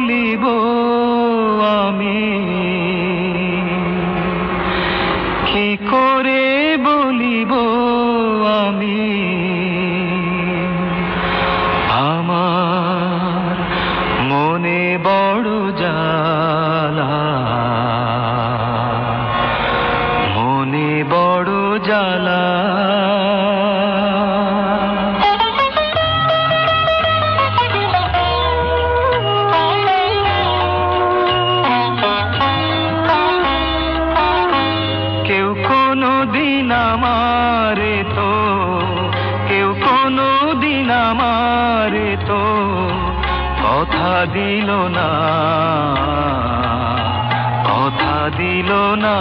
বলিব আমি, কি করে বলিব আমি আমার মনে বড় জ্বালা, মনে বড় জ্বালা। কেউ কোনো দিন আমারে তো, কেউ কোনো দিন আমারে তো কথা দিল না, কথা দিল না।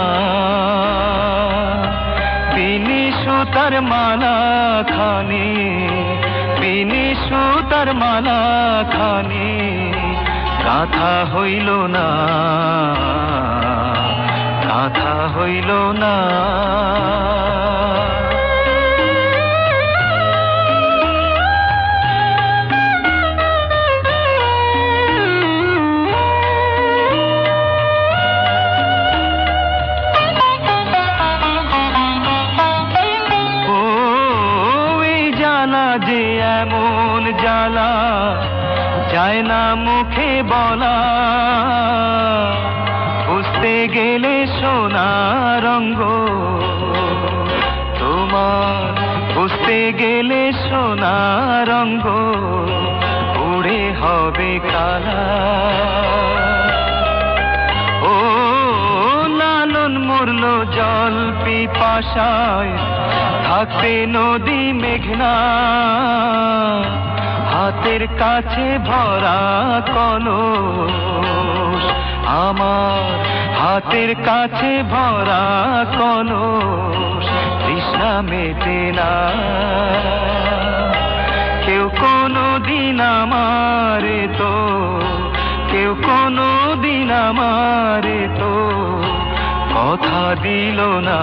বিনি সুতার মালা খানি, বিনি সুতার মালা খানি গাথা হইল না, গাথা হইল না। যে এমন জ্বালা যায় না মুখে বলা, বুঝতে গেলে সোনা রঙ্গ তোমার, বুঝতে গেলে সোনা রঙ্গ উড়ে হবে কালা। ও লালন মরল জল পিপাসায়, থাকতে নদী মেঘনা, হাতের কাছে ভরা কলস আমার, হাতের কাছে ভরা কলস তৃষ্ণা মেটে না। কেউ কোনো দিন আমারে তো, কেউ কোনো দিন আমারে তো কথা দিল না,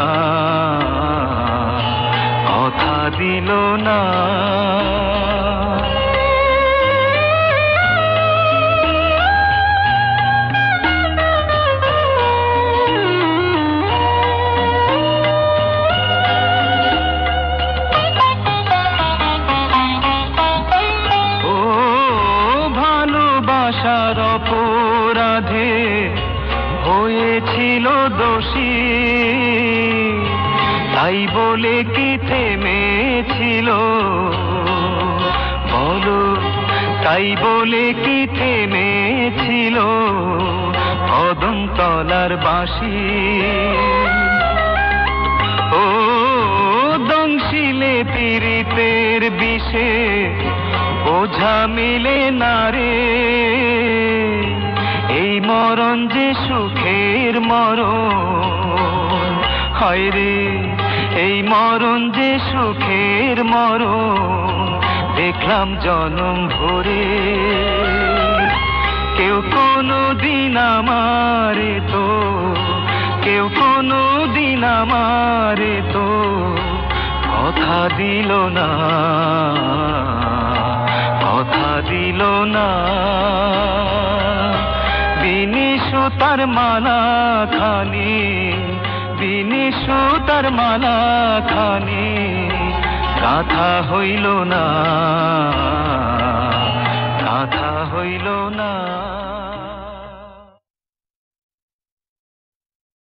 কথা দিল না। ও ভালোবাসার অপরাধে হয়েছিল দোষী, তাই বলে কি থেমেছিল বলো, তাই বলে কি থেমেছিল কদমতলার বাঁশি। ও দংশিলে পীড়িতের বিষে বোঝা মিলে না রে, এই মরণ যে সুখের মরণ, হায় রে এই মরণ যে সুখের মরণ দেখলাম জনম ভরে। কেউ কোনো দিন আমারে তো, কেউ কোনো দিন আমারে তো কথা দিল না, কথা দিল না। বিনি সুতার মালা খানি, বিনি সুতার মালা খানি গাথা হইল না, গাথা হইল না।